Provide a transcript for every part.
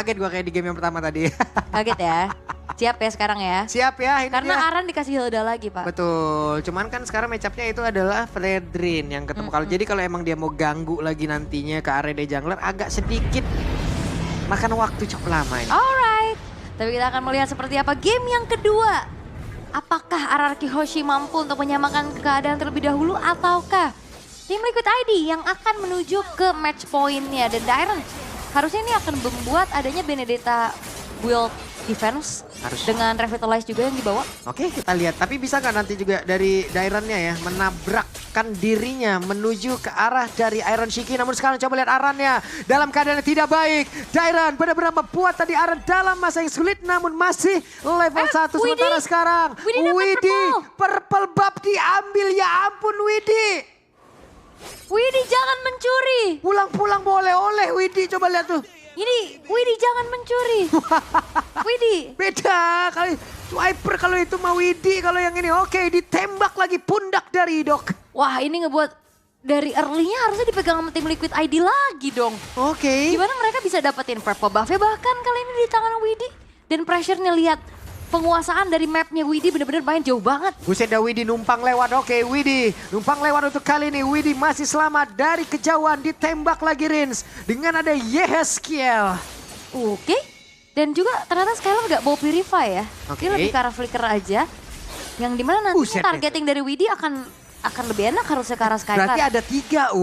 Kaget gue kayak di game yang pertama tadi. Kaget ya. Siap ya sekarang ya. Siap ya ini Karena dia. Aran dikasih Hilda lagi Pak. Betul, cuman kan sekarang matchupnya itu adalah Fredrin yang ketemu. Kalau jadi kalau emang dia mau ganggu lagi nantinya ke area jungler agak sedikit makan waktu cukup lama ini. Alright. Tapi kita akan melihat seperti apa game yang kedua. Apakah RRQ Hoshi mampu untuk menyamakan keadaan terlebih dahulu ataukah tim Liquid ID yang akan menuju ke match point-nya. Dan Dairon harusnya ini akan membuat adanya Benedetta build defense Harus. dengan Revitalize juga yang dibawa. Oke, kita lihat. Tapi bisa nggak nanti juga dari Daironnya ya menabrakkan dirinya menuju ke arah dari Iron Shiki. Namun sekarang coba lihat Arannya dalam keadaan yang tidak baik. Dairon benar-benar membuat tadi Aran dalam masa yang sulit namun masih level 1 sementara Widhi. sekarang. Widhi dapat Widhi, purple buff diambil, ya ampun Widhi. Widhi jangan mencuri. Pulang-pulang boleh oleh Widhi, coba lihat tuh. Ini Widhi jangan mencuri. Widhi. Beda kali Swiper kalau itu mau Widhi, kalau yang ini oke ditembak lagi pundak dari Dok. Wah ini ngebuat dari early-nya harusnya dipegang sama tim Liquid ID lagi dong. Oke. Gimana mereka bisa dapetin purple buff-nya bahkan kali ini di tangan Widhi. Dan pressure-nya lihat penguasaan dari map-nya Widhi bener-bener main jauh banget. Buset dah Widhi numpang lewat, oke Widhi numpang lewat untuk kali ini. Widhi masih selamat dari kejauhan, ditembak lagi Rins dengan ada Yehezkiel. Oke. Dan juga ternyata Skylar gak bawa Purify ya. Oke. Dia lebih ke arah flicker aja. Yang dimana nanti Buset, targeting dari Widhi akan lebih enak harusnya ke arah Skylar. Berarti ada 3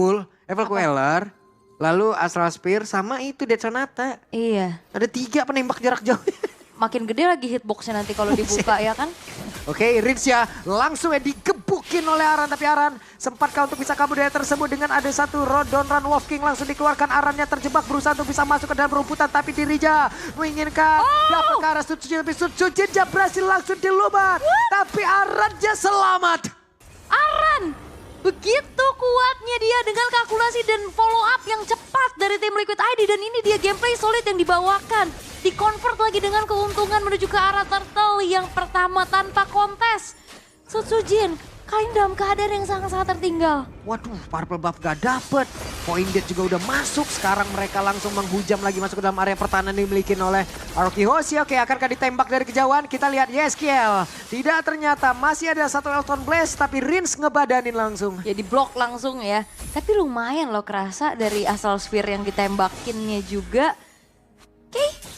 Evil Queller, lalu Astral Spear sama itu Dead Sonata. Iya. Ada 3 penembak jarak jauh. Makin gede lagi hitboxnya nanti kalau dibuka ya kan. Oke, Rinsya langsung ya digebukin oleh Aran. Tapi Aran sempatkah untuk bisa kabur dari tersebut dengan ada satu Rodon Run Wolf King langsung dikeluarkan. Arannya terjebak berusaha untuk bisa masuk ke dalam rumputan. Tapi Dirija menginginkan dapat ke arah Sutsujin. Tapi Sutsujin berhasil langsung dilubat. Tapi Arannya selamat. Aran begitu kuatnya dia dengan kalkulasi dan follow up yang cepat dari tim Liquid ID. Dan ini dia gameplay solid yang dibawakan. Di-convert lagi dengan keuntungan menuju ke arah turtle yang pertama tanpa kontes. Sutsujin kali ini dalam keadaan yang sangat-sangat tertinggal. Waduh, purple buff gak dapet. Point dead juga udah masuk. Sekarang mereka langsung menghujam lagi masuk ke dalam area pertahanan yang dimiliki oleh RRQ Hoshi. Oke, akankah ditembak dari kejauhan? Kita lihat Yehezkiel. Tidak, ternyata masih ada satu Elton Blaze. Tapi Rins ngebadanin langsung. Ya di blok langsung ya. Tapi lumayan loh kerasa dari asal sphere yang ditembakinnya juga. Oke.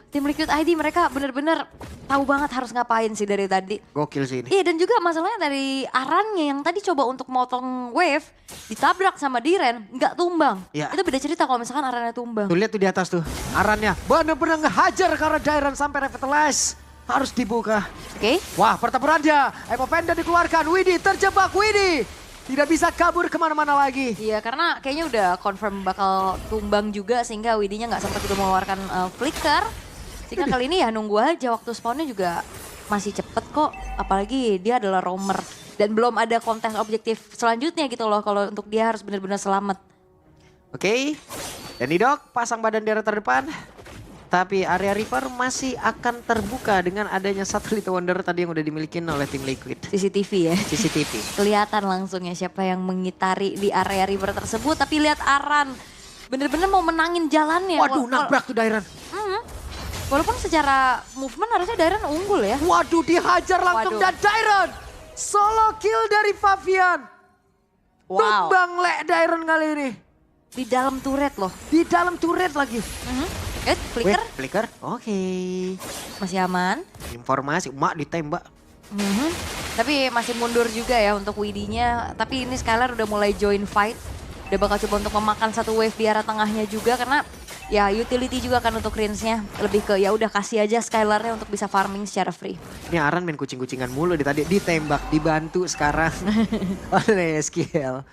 Tim Liquid ID mereka bener-bener tahu banget harus ngapain sih dari tadi. Gokil sih ini. Iya dan juga masalahnya dari Arannya yang tadi coba untuk motong wave, ditabrak sama Diren, nggak tumbang. Iya. Itu beda cerita kalau misalkan Arannya tumbang. Tuh lihat tuh di atas tuh. Arannya bener-bener ngehajar karena Dairon sampai Revitalize. Harus dibuka. Oke. Wah, pertempurannya. Evo Panda dikeluarkan. Widhi terjebak. Widhi tidak bisa kabur kemana-mana lagi. Iya karena kayaknya udah confirm bakal tumbang juga sehingga Widhi-nya nggak sempat juga mengeluarkan flicker. Sehingga kali ini ya nunggu aja waktu spawnnya juga masih cepet kok. Apalagi dia adalah roamer. Dan belum ada kontes objektif selanjutnya gitu loh kalau untuk dia harus benar-benar selamat. Oke. Dan Dok pasang badan di area terdepan. Tapi area Reaper masih akan terbuka dengan adanya satu Little Wonder tadi yang udah dimiliki oleh tim Liquid. CCTV ya. CCTV. Kelihatan langsung ya siapa yang mengitari di area river tersebut. Tapi lihat Aran bener-bener mau menangin jalannya. Waduh, nabrak tuh Dairon. Walaupun secara movement harusnya Dairon unggul ya. Waduh, dihajar langsung Waduh. dan Dairon. Solo kill dari Fabian. Wow. Tumbang lek Dairon kali ini. Di dalam turret loh. Di dalam turret lagi. Flicker Wait, flicker. Oke. masih aman. Informasi, mak ditembak. Tapi masih mundur juga ya untuk Widhi-nya. Tapi ini Skylar udah mulai join fight. Udah bakal coba untuk memakan satu wave di arah tengahnya juga karena ya utility juga kan untuk Rins-nya. Lebih ke ya udah kasih aja Skylar-nya untuk bisa farming secara free. Ini Aran main kucing-kucingan mulu di tadi. Ditembak, dibantu sekarang oleh Yehezkiel.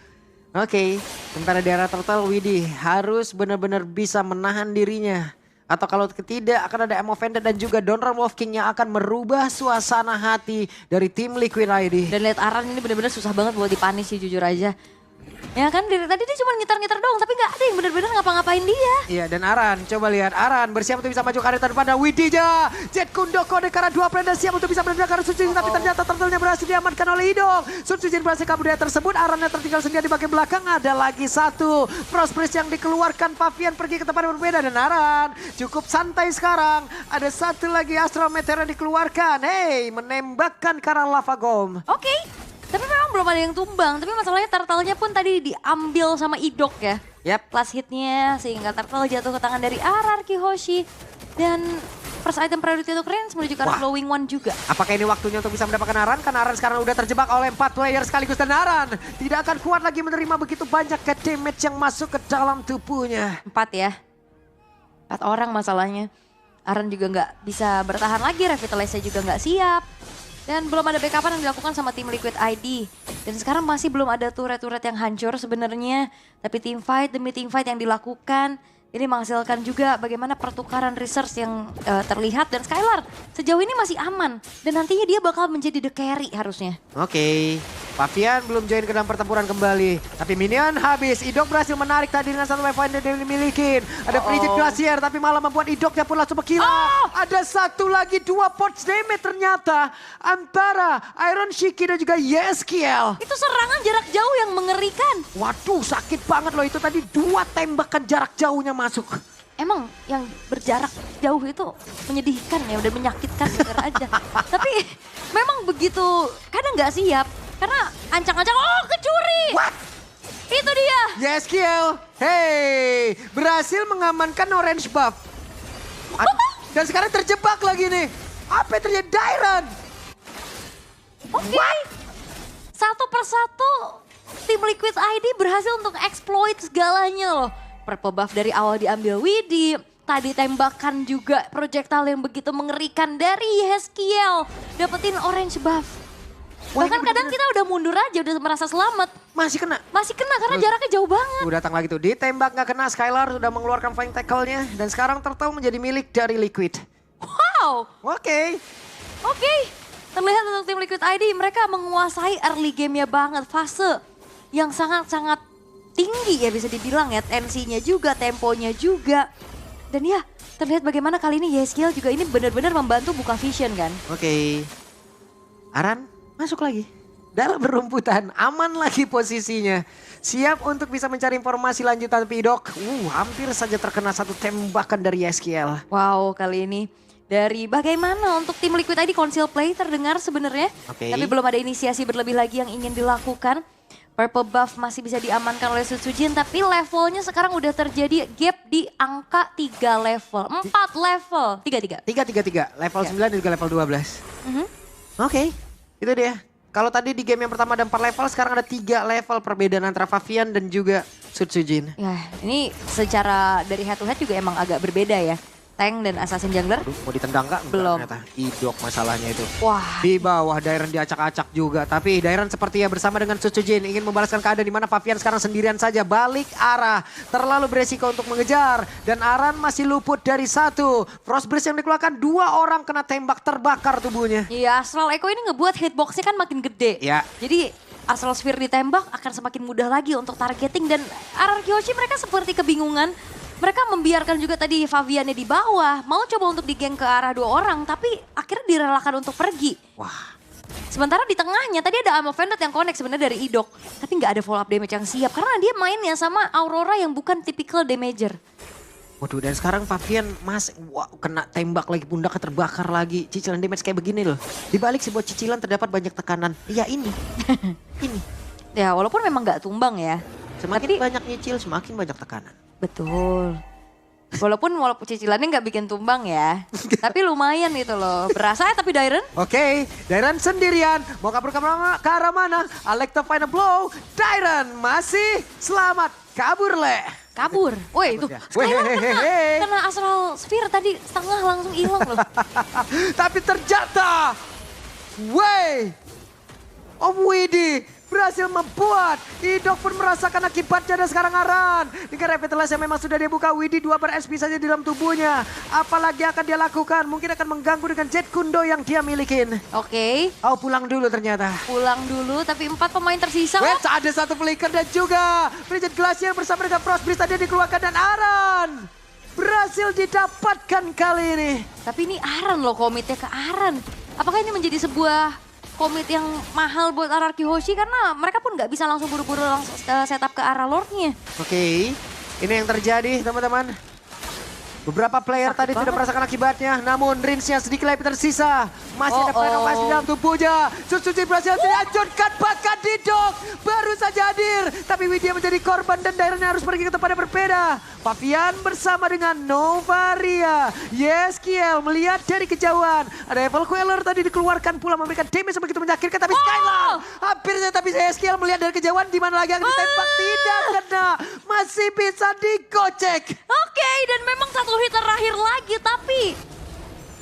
Oke, sementara di arah turtle Widhi harus benar-benar bisa menahan dirinya. Atau kalau tidak akan ada Emo Vendor dan juga Donran Wolf King yang akan merubah suasana hati dari tim Liquid ID. Dan lihat Aran ini bener-bener susah banget buat dipanis sih jujur aja. Ya kan dari tadi dia cuma ngitar-ngitar doang tapi gak ada yang bener-bener ngapa-ngapain dia. Iya dan Aran, coba lihat Aran bersiap untuk bisa maju ke area depan. Widija, Jet Kundoko dengan 2 plan dan siap untuk bisa menendang ke Sutsujin. Tapi ternyata turtle-nya berhasil diamankan oleh Idok. Sutsujin berhasil kabur dari tersebut, Arannya tertinggal sendiri di bagian belakang. Ada lagi satu Frost Breeze yang dikeluarkan, Favian pergi ke tempat yang berbeda. Dan Aran cukup santai sekarang. Ada satu lagi Astral Meteor yang dikeluarkan. Hey, menembakkan ke arah Lava Gom. Oke. Tapi memang belum ada yang tumbang, tapi masalahnya turtle-nya pun tadi diambil sama Idok ya. Yap. Last hitnya sehingga turtle jatuh ke tangan dari RRQ Hoshi. Dan first item priority untuk Reigns menuju ke arah Glowing One juga. Apakah ini waktunya untuk bisa mendapatkan Aran? Karena Aran sekarang udah terjebak oleh 4 player sekaligus. Dan Aran tidak akan kuat lagi menerima begitu banyak ke damage yang masuk ke dalam tubuhnya. 4 ya. 4 orang masalahnya. Aran juga nggak bisa bertahan lagi, Revitalize-nya juga nggak siap. Dan belum ada backupan yang dilakukan sama tim Liquid ID. Dan sekarang masih belum ada turret-turret yang hancur sebenarnya. Tapi team fight demi team fight yang dilakukan ini menghasilkan juga bagaimana pertukaran resource yang terlihat. Dan Skylar sejauh ini masih aman. Dan nantinya dia bakal menjadi the carry harusnya. Oke, Favian belum join ke dalam pertempuran kembali. Tapi minion habis, Idok berhasil menarik tadi dengan satu weapon yang dia dimiliki. Ada Frigid Glacier tapi malah membuat Idoknya pun langsung berkilau. Ada satu lagi 2 pots damage ternyata antara Iron Shiki dan juga Yeskiel. Itu serangan jarak jauh yang mengerikan. Waduh, sakit banget loh itu tadi 2 tembakan jarak jauhnya masuk. Emang yang berjarak jauh itu menyedihkan ya, udah menyakitkan denger aja. Tapi memang begitu, kadang nggak siap. Karena ancang-ancang, oh kecuri! What? Itu dia! Yeskiel, hey, berhasil mengamankan orange buff. Dan sekarang terjebak lagi nih. Apa yang terjadi? Dairon! Oke. Satu persatu tim Liquid ID berhasil untuk exploit segalanya loh. Purple buff dari awal diambil Widi. Tadi tembakan juga projectile yang begitu mengerikan dari Yeskiel. Dapetin orange buff. Wah, Bahkan kadang kita udah mundur aja, udah merasa selamat. Masih kena. Masih kena karena jaraknya jauh banget. Datang lagi tuh, ditembak gak kena, Skylar sudah mengeluarkan flying tackle-nya. Dan sekarang Turtle menjadi milik dari Liquid. Wow. Oke. Terlihat untuk tim Liquid ID mereka menguasai early game-nya banget. Fase yang sangat-sangat tinggi ya bisa dibilang ya. Tensinya juga, temponya juga. Dan ya terlihat bagaimana kali ini Yeskiel juga ini benar-benar membantu buka vision kan. Oke. Aran masuk lagi. Dalam berumputan, aman lagi posisinya. Siap untuk bisa mencari informasi lanjutan Pidok. Hampir saja terkena satu tembakan dari Yeskiel. Wow, kali ini dari bagaimana untuk tim Liquid ID conceal play terdengar sebenarnya. Oke. Tapi belum ada inisiasi berlebih lagi yang ingin dilakukan. Purple buff masih bisa diamankan oleh Sutsujin, tapi levelnya sekarang udah terjadi gap di angka 3 level. 4 level, 3. 3. Level 9 dan juga level 12. Oke, itu dia. Kalau tadi di game yang pertama ada 4 level, sekarang ada 3 level perbedaan antara Favian dan juga Sutsujin. Ya, ini secara dari head to head juga emang agak berbeda ya. Tank dan Assassin Jungler. Aduh, mau ditendang gak? Belum. Ternyata Idok masalahnya itu. Wah. Di bawah Dairon diacak-acak juga. Tapi Dairon sepertinya bersama dengan Sutsujin ingin membalaskan keadaan di mana Favian sekarang sendirian saja. Balik arah. Terlalu beresiko untuk mengejar. Dan Aran masih luput dari 1. Frost Breeze yang dikeluarkan 2 orang kena tembak terbakar tubuhnya. Iya, Astral Echo ini ngebuat hitboxnya kan makin gede. Ya. Jadi Astral Sphere ditembak akan semakin mudah lagi untuk targeting. Dan RRQ Hoshi mereka seperti kebingungan. Mereka membiarkan juga tadi Faviannya di bawah. Mau coba untuk digeng ke arah 2 orang. Tapi akhirnya direlakan untuk pergi. Wah. Sementara di tengahnya tadi ada Ammo Vendor yang connect sebenarnya dari Idok. Tapi nggak ada follow up damage yang siap. Karena dia mainnya sama Aurora yang bukan typical damager. Waduh, dan sekarang Favian kena tembak lagi, pundaknya terbakar lagi. Cicilan damage kayak begini loh. Di balik sebuah cicilan terdapat banyak tekanan. Ya ini. Ini. Ya walaupun memang nggak tumbang ya. Semakin banyak nyicil, semakin banyak tekanan. Betul. Walaupun cicilannya nggak bikin tumbang ya. Tapi lumayan itu loh. Berasa ya tapi Dairon. Oke, Dairon sendirian. Mau kabur ke arah mana? Alekta final blow. Dairon masih selamat. Kabur le. Kabur. Woi itu. Skylar kena Astral Sphere tadi setengah langsung hilang loh. Tapi ternyata. Way of Widi berhasil membuat Idok pun merasakan akibatnya dan sekarang Aran. Dengan revitalize yang memang sudah dia buka, Widhi 2 ber-SP saja di dalam tubuhnya. Apalagi akan dia lakukan, mungkin akan mengganggu dengan Jet Kundo yang dia milikin. Oke, Oh pulang dulu ternyata. pulang dulu tapi 4 pemain tersisa. Wets ada satu flicker dan juga Bridget Glacier bersama dengan Frost Breeze tadi dikeluarkan dan Aran berhasil didapatkan kali ini. Tapi ini Aran loh, komitnya ke Aran. Apakah ini menjadi sebuah komit yang mahal buat RRQ Hoshi karena mereka pun nggak bisa langsung buru-buru langsung setup ke arah Lordnya. Oke, ini yang terjadi teman-teman. Beberapa player tadi tidak merasakan akibatnya, namun Rinsnya sedikit lagi tersisa. Masih ada renovasi di dalam tubuhnya. Suzuki berhasil dihancurkan, bahkan Didok baru saja hadir. Tapi Widya menjadi korban dan daerahnya harus pergi ke tempat yang berbeda. Pavian bersama dengan Novaria. Yeskiel melihat dari kejauhan. Ada Evil Queller tadi dikeluarkan pula memberikan damage yang begitu menyakitkan. Tapi Skylar hampir saja, tapi Yeskiel melihat dari kejauhan di mana lagi akan ditembak. Tidak kena, masih bisa digocek. Oke, dan memang satu hit terakhir lagi, tapi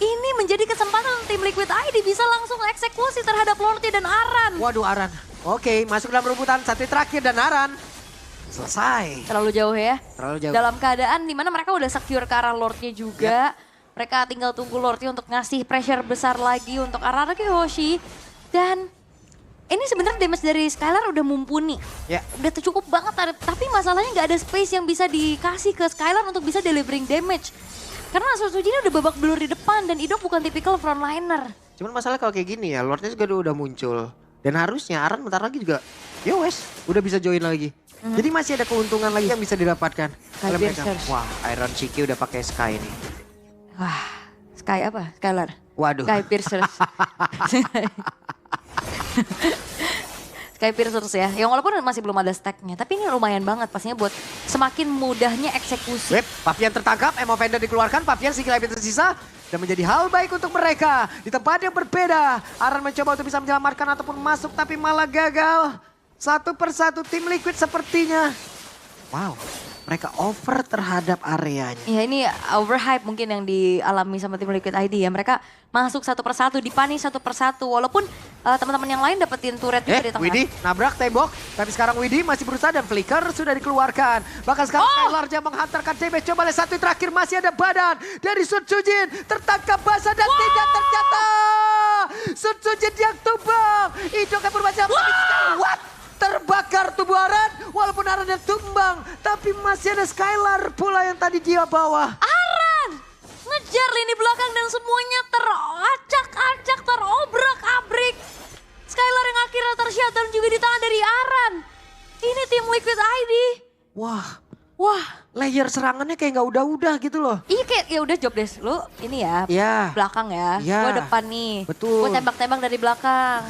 ini menjadi kesempatan tim Liquid ID bisa langsung eksekusi terhadap Lorty dan Aran. Waduh Aran. Oke, masuk dalam rebutan satu terakhir dan Aran selesai. Terlalu jauh ya. Terlalu jauh. Dalam keadaan dimana mereka udah secure ke arah Lordnya juga. Mereka tinggal tunggu Lordnya untuk ngasih pressure besar lagi untuk RRQ Hoshi. Dan ini sebenarnya damage dari Skylar udah mumpuni. Ya. Udah cukup banget, tapi masalahnya nggak ada space yang bisa dikasih ke Skylar untuk bisa delivering damage. Karena Suzuki ini udah babak belur di depan dan Idok bukan tipikal frontliner. Cuman masalah kalau kayak gini ya, Lordnya juga udah muncul. Dan harusnya Aran bentar lagi juga, ya wes, udah bisa join lagi. Jadi masih ada keuntungan lagi yang bisa didapatkan. Oleh mereka. Piercers. Wah, Iron Shiki udah pakai Sky nih. Wah, Sky apa? Skylar? Waduh. Sky Piercers. Sky Piercers ya, yang walaupun masih belum ada stacknya, tapi ini lumayan banget pastinya buat semakin mudahnya eksekusi. Web, Pavian tertangkap, Emo Fender dikeluarkan, Pavian si lebih tersisa. Dan menjadi hal baik untuk mereka. Di tempat yang berbeda, Aran mencoba untuk bisa menyelamatkan ataupun masuk tapi malah gagal. Satu persatu tim Liquid sepertinya. Wow, mereka over terhadap areanya. Ya ini overhype mungkin yang dialami sama tim Liquid ID ya. Mereka masuk satu persatu, dipani satu persatu. Walaupun teman-teman yang lain dapetin turret juga di tengah. Widhi nabrak tembok. Tapi sekarang Widhi masih berusaha dan Flicker sudah dikeluarkan. Bahkan sekarang Skylar yang menghantarkan damage. Coba lihat satu terakhir masih ada badan dari Sun Sujin. Tertangkap basah dan tidak ternyata. Sun Sujin yang tumbang. Idok yang berbaca. What? Terbakar tubuh Aran, walaupun Aran yang tumbang, tapi masih ada Skylar pula yang tadi dia bawa. Aran ngejar lini belakang dan semuanya teracak-acak, terobrak-abrik. Skylar yang akhirnya tershutdown juga di tangan dari Aran. Ini tim Liquid ID. Wah, layer serangannya kayak nggak udah-udah gitu loh. Iya kayak ya udah job desk lu ini ya, Ya. belakang ya. Ya. Gua depan nih. Betul. Gua tembak-tembak dari belakang.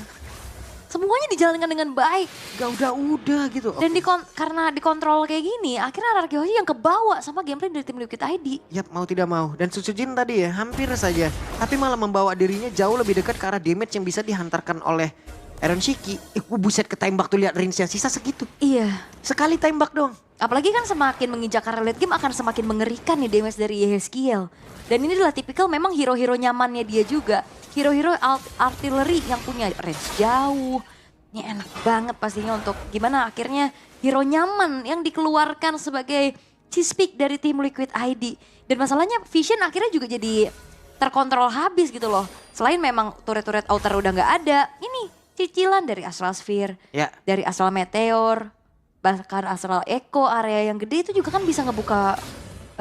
Semuanya dijalankan dengan baik. Gak udah-udah gitu. Dan karena dikontrol kayak gini, akhirnya RRQ Hoshi yang kebawa sama gameplay dari tim Liquid ID. Yap, mau tidak mau. Dan Susujin tadi ya, hampir saja. Tapi malah membawa dirinya jauh lebih dekat ke arah damage yang bisa dihantarkan oleh Iron Shiki. Buset ketembak tuh, lihat range-nya sisa segitu. Iya. Sekali tembak dong. Apalagi kan semakin menginjak arah late game akan semakin mengerikan nih damage dari Yeskiel. Dan ini adalah tipikal memang hero-hero nyamannya dia juga. Hero-hero artillery yang punya range jauh. Ini enak banget pastinya untuk gimana akhirnya hero nyaman yang dikeluarkan sebagai cheese pick dari tim Liquid ID. Dan masalahnya Vision akhirnya juga jadi terkontrol habis gitu loh. Selain memang turret-turret outer udah nggak ada, ini cicilan dari Astral Sphere, Ya. dari Astral Meteor, bahkan Astral Echo area yang gede itu juga kan bisa ngebuka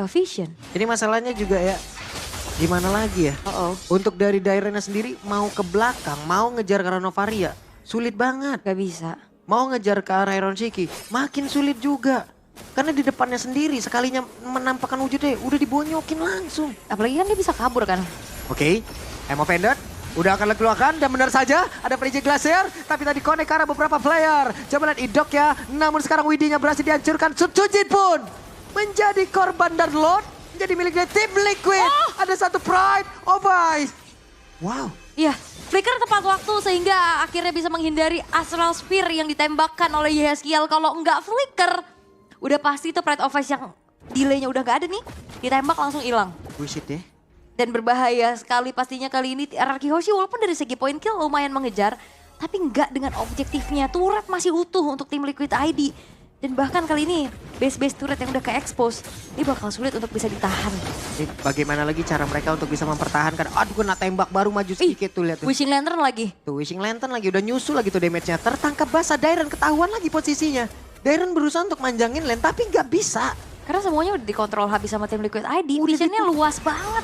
Vision. Ini masalahnya juga ya, gimana lagi ya? Untuk dari daerahnya sendiri mau ke belakang, mau ngejar ke arah Novaria, sulit banget. Gak bisa. Mau ngejar ke arah Iron Shiki, makin sulit juga. Karena di depannya sendiri, sekalinya menampakkan wujudnya, udah dibonyokin langsung. Apalagi kan dia bisa kabur kan. Oke, Emo Fender udah akan dikeluarkan dan benar saja ada Bridget Glacier. Tapi tadi connect ke arah beberapa player. Coba lihat Idok ya, namun sekarang Widhi-nya berhasil dihancurkan. Sutsujin pun menjadi korban dan Lord menjadi milik dari tim Liquid. Ada satu Pride of Ice. Wow. Iya, flicker tepat waktu sehingga akhirnya bisa menghindari Astral Spear yang ditembakkan oleh Yeskiel. Kalau enggak flicker, udah pasti tuh Pride of Ice yang delaynya udah gak ada nih. Ditembak langsung hilang. Bullshit ya. Dan berbahaya sekali pastinya kali ini RRQ Hoshi walaupun dari segi point kill lumayan mengejar. tapi nggak dengan objektifnya. Turret masih utuh untuk tim Liquid ID. Dan bahkan kali ini base-base turret yang udah ke-expose, ini bakal sulit untuk bisa ditahan. Ini bagaimana lagi cara mereka untuk bisa mempertahankan. Aduh kena tembak baru maju sedikit tuh lihat tuh. Wishing Lantern lagi. Tuh Wishing Lantern lagi udah nyusul lagi tuh damage-nya. Tertangkap basah Dairon ketahuan lagi posisinya. Dairon berusaha untuk manjangin lane tapi nggak bisa. Karena semuanya udah dikontrol habis sama tim Liquid ID. Udah Visionnya luas banget.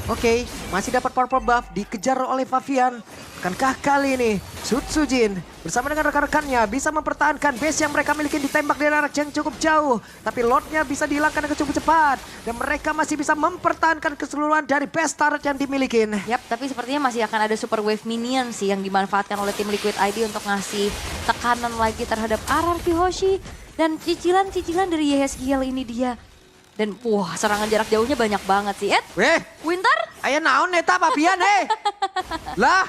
Oke, masih dapat purple buff dikejar oleh Favian. Akankah kali ini Sutsujin bersama dengan rekan-rekannya bisa mempertahankan base yang mereka miliki ditembak dari arah yang cukup jauh. Tapi Lordnya bisa dihilangkan dengan cukup cepat. Dan mereka masih bisa mempertahankan keseluruhan dari base turret yang dimiliki. Yap, tapi sepertinya masih akan ada super wave minion sih yang dimanfaatkan oleh tim Liquid ID untuk ngasih tekanan lagi terhadap RRQ Hoshi. Dan cicilan-cicilan dari YSGL ini dia. Dan wah, serangan jarak jauhnya banyak banget sih. Weh, Winter? ayo naon eta Favian Lah,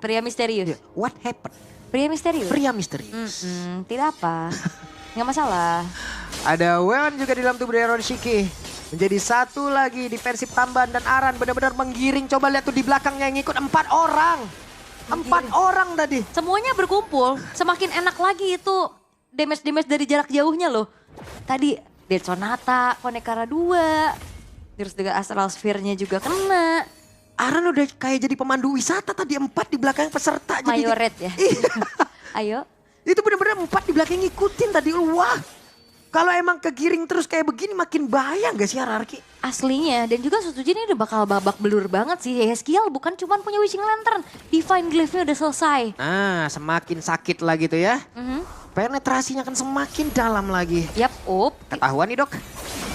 Pria misterius. what happened? Pria misterius? Pria misterius. Tidak apa. Nggak masalah. Ada Weon juga di dalam tubuh dari Ronshiki. Menjadi satu lagi defensif tambahan dan Aran benar-benar menggiring. Coba lihat tuh di belakangnya yang ngikut 4 orang. 4 orang tadi. Semuanya berkumpul, semakin enak lagi itu damage-damage dari jarak jauhnya loh. Tadi Dead Sonata, Konekara 2, terus juga Astral Sphere-nya juga kena. Aran udah kayak jadi pemandu wisata tadi 4 di belakang peserta. Mayoret ya. Iya. Ayo. Itu benar-benar 4 di belakang ngikutin tadi. Wah, kalau emang kegiring terus kayak begini makin bahaya gak sih RRQ? Aslinya, dan juga Sutsujin ini udah bakal babak belur banget sih. YSGL bukan cuma punya Wishing Lantern, Divine Glaive-nya udah selesai. Nah, semakin sakit lagi tuh ya. Penetrasinya akan semakin dalam lagi. Yap, Ketahuan nih dok.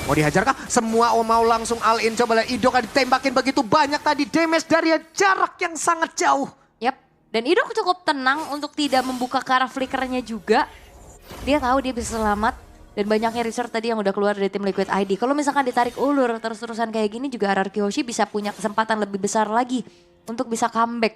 Mau dihajar kah? Semua mau langsung all in. Coba lihat Idok ditembakin begitu banyak tadi. Damage dari jarak yang sangat jauh. Yap, dan Idok cukup tenang untuk tidak membuka ke arah flickernya juga. Dia tahu dia bisa selamat. Dan banyaknya research tadi yang udah keluar dari tim Liquid ID. Kalau misalkan ditarik ulur terus-terusan kayak gini juga RRQ Hoshi bisa punya kesempatan lebih besar lagi untuk bisa comeback.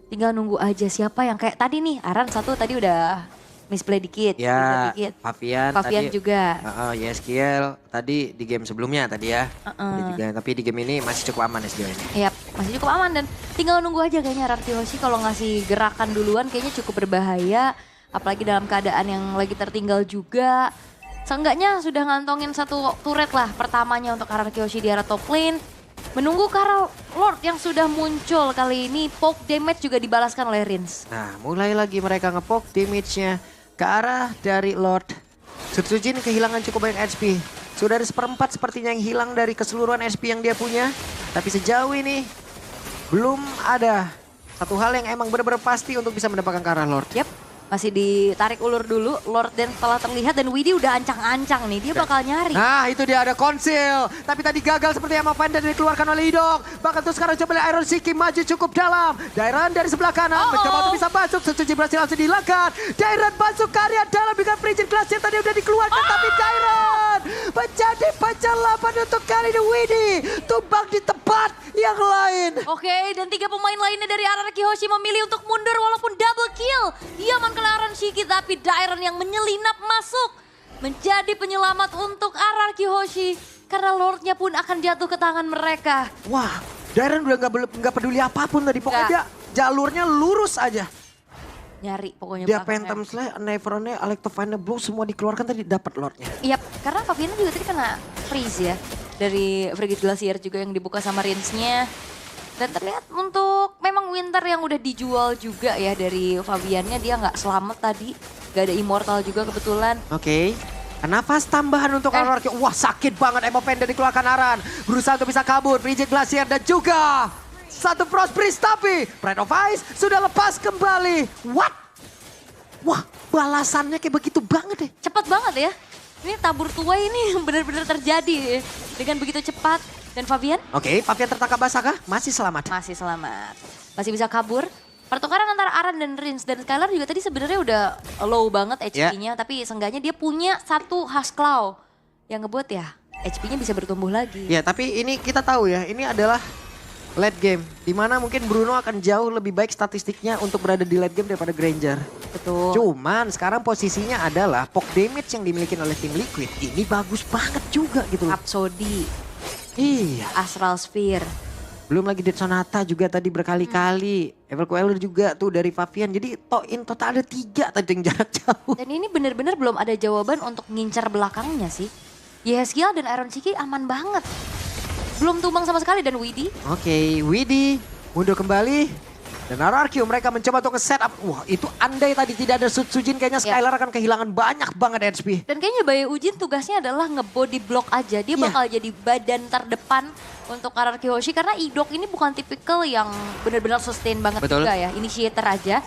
Tinggal nunggu aja siapa yang kayak tadi nih. Aran satu tadi udah misplay dikit. Ya, Favian tadi, juga. YSGL tadi di game sebelumnya tadi ya. Dia juga, tapi di game ini masih cukup aman SGL ini. Yap, masih cukup aman dan tinggal nunggu aja kayaknya RRQ Hoshi kalau ngasih gerakan duluan kayaknya cukup berbahaya. Apalagi dalam keadaan yang lagi tertinggal juga. Seenggaknya sudah ngantongin satu turret lah pertamanya untuk RRQ Hoshi di arah top lane. Menunggu ke arah Lord yang sudah muncul kali ini. Poke damage juga dibalaskan oleh Rins. Nah, mulai lagi mereka ngepoke damage-nya ke arah dari Lord. Sutsujin kehilangan cukup banyak HP. Sudah ada 1/4 sepertinya yang hilang dari keseluruhan HP yang dia punya. Tapi sejauh ini belum ada satu hal yang emang benar-benar pasti untuk bisa mendapatkan ke arah Lord. Yap, masih ditarik ulur dulu. Lord dan setelah terlihat dan Widhi udah ancang-ancang nih. Dia bakal nyari. Nah itu dia ada konsil. Tapi tadi gagal seperti yang Mavanda dikeluarkan oleh Idok. Bahkan tuh sekarang coba lihat Iron Shiki maju cukup dalam. Dairon dari sebelah kanan mencoba untuk bisa masuk. Sutsujin berhasil langsung dihilangkan. Dairon masuk ke area dalam dengan Frigid Glass yang tadi udah dikeluarkan. Tapi Dairon menjadi pencelapan untuk kali ini Widhi. Tumbang di tempat yang lain. Oke, dan 3 pemain lainnya dari RRQ Hoshi memilih untuk mundur walaupun double kill. Dia Aran Shiki tapi Dairon yang menyelinap masuk menjadi penyelamat untuk RRQ Hoshi karena Lordnya pun akan jatuh ke tangan mereka. Wah, Dairon udah nggak peduli apapun tadi, pokoknya dia jalurnya lurus aja. Nyari pokoknya. Dia Phantom Slayer, Neverone, Alecto Final Blow semua dikeluarkan tadi dapat Lordnya. Iya, karena Favian juga tadi kena freeze ya dari Frigid Glacier juga yang dibuka sama Rinsnya. Dan terlihat untuk memang Winter yang udah dijual juga ya dari Faviannya, dia nggak selamat tadi. Gak ada Immortal juga kebetulan. Oke. Nafas tambahan untuk RRQ. Wah sakit banget Emo Panda dikeluarkan Aran. Berusaha untuk bisa kabur. Frigid Glacier dan juga satu Frost Priest. Tapi Pride of Ice sudah lepas kembali. What? Wah balasannya kayak begitu banget deh. Cepat banget ya. Ini tabur tua ini benar-benar terjadi dengan begitu cepat. Dan Favian? Oke, Favian tertangkap basah kah? Masih selamat. Masih selamat. Masih bisa kabur. Pertukaran antara Aran dan Rins. Dan Skylar juga tadi sebenarnya udah low banget HP-nya. Tapi seenggaknya dia punya satu Husk Claw. Yang ngebuat ya HP-nya bisa bertumbuh lagi. Ya tapi ini kita tahu ya, ini adalah late game. Dimana mungkin Bruno akan jauh lebih baik statistiknya untuk berada di late game daripada Granger. Betul. Cuman sekarang posisinya adalah poke damage yang dimiliki oleh tim Liquid. Ini bagus banget juga gitu loh. Rhapsody. Iya. Astral Sphere. Belum lagi Dead Sonata juga tadi berkali-kali. Evil Queller juga tuh dari Fabian. Jadi in total ada 3 tadi yang jarak jauh. Dan ini benar-benar belum ada jawaban untuk ngincar belakangnya sih. Yeskia dan Iron Chiki aman banget. Belum tumbang sama sekali dan Widi. Oke, Widi mundur kembali. Dan RRQ mereka mencoba untuk nge-setup. Wah itu andai tadi tidak ada Sujin kayaknya Skylar akan kehilangan banyak banget HP. Dan kayaknya Bayu Ujin tugasnya adalah nge-body block aja. Dia bakal jadi badan terdepan untuk RRQ Hoshi. Karena Idok ini bukan tipikal yang benar-benar sustain banget juga ya. Initiator aja.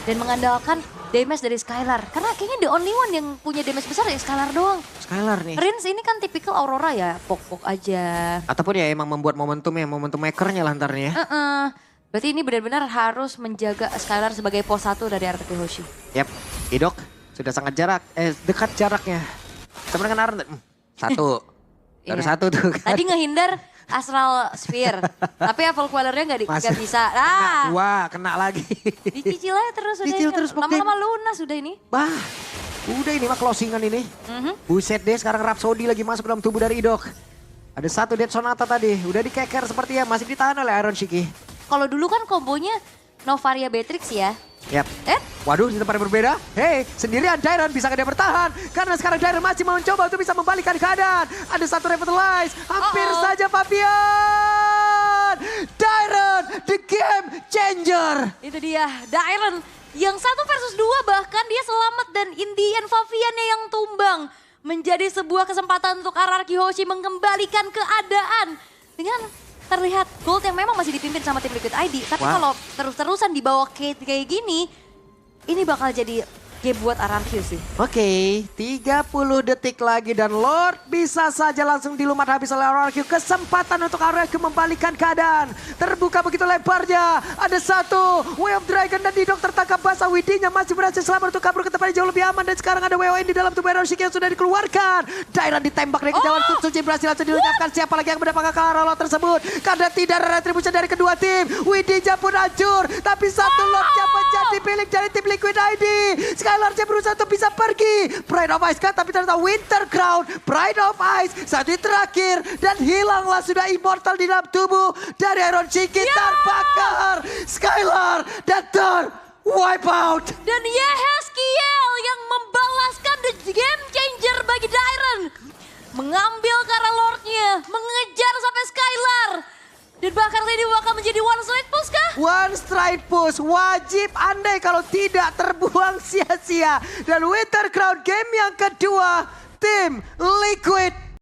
Dan mengandalkan damage dari Skylar. Karena kayaknya the only one yang punya damage besar ya Skylar doang. Skylar nih. Rins ini kan tipikal Aurora ya, pok-pok aja. Ataupun ya emang membuat momentum makernya lah ntarnya ya. Berarti ini benar-benar harus menjaga Skylar sebagai pos 1 dari RRQ Hoshi. Yap, Idok sudah sangat dekat jaraknya. Sama dengan Aran, satu. Baru satu tuh kan. Tadi ngehindar Astral Sphere, tapi Evil Queller-nya nggak bisa. Wah, kena lagi. Dicicil aja terus. Cicil terus. Lama-lama lunas udah ini. Bah, udah ini mah closingan ini. Buset deh, sekarang Rhapsody lagi masuk dalam tubuh dari Idok. Ada 1 Dead Sonata tadi, udah dikeker sepertinya, masih ditahan oleh Iron Shiki. Kalau dulu kan kombonya Novaria Beatrix ya. Yap. Waduh, di tempat yang berbeda. Hei, sendirian Dairon bisa dia bertahan. Karena sekarang Dairon masih mau mencoba untuk bisa membalikkan keadaan. Ada 1 Revitalize, hampir saja Fabian. Dairon, the game changer. Itu dia, Dairon. Yang 1 versus 2 bahkan dia selamat dan in the end Fabiannya yang tumbang. Menjadi sebuah kesempatan untuk RRQ Hoshi mengembalikan keadaan. Dengan terlihat Gold yang memang masih dipimpin sama tim Liquid ID. Tapi kalau terus-terusan di bawah Kate kayak gini, ini bakal jadi game buat RRQ sih. Oke, 30 detik lagi dan Lord bisa saja langsung dilumat habis oleh RRQ. Kesempatan untuk RRQ membalikkan keadaan. Terbuka begitu lebarnya. Ada 1 Way of Dragon dan Didok tertangkap basah. Widinya masih berhasil selamat untuk kabur ke tempat yang jauh lebih aman. Dan sekarang ada WON di dalam tubuh Hiroshiki yang sudah dikeluarkan. Dairon ditembak dari kejauhan. Suci berhasil langsung dilenyapkan. Siapa lagi yang mendapatkan Karolo tersebut? Karena tidak ada retribusi dari kedua tim. Widinya pun hancur. Tapi 1 Lordnya menjadi milik dari tim Liquid ID. Skylar berusaha untuk bisa pergi. Pride of Ice kan, tapi ternyata Winter Crown. Pride of Ice satu terakhir. Dan hilanglah sudah immortal di dalam tubuh dari Iron Chiki. Terbakar. Skylar dan wipe out. Dan Yehezkiel yang membalaskan the game changer bagi Dairon. Mengambil Kara Lordnya. Mengejar sampai Skylar. Dan bahkan ini bakal menjadi one straight push kah? One straight push, wajib andai kalau tidak terbuang sia-sia. Dan Winter Crown game yang kedua, tim Liquid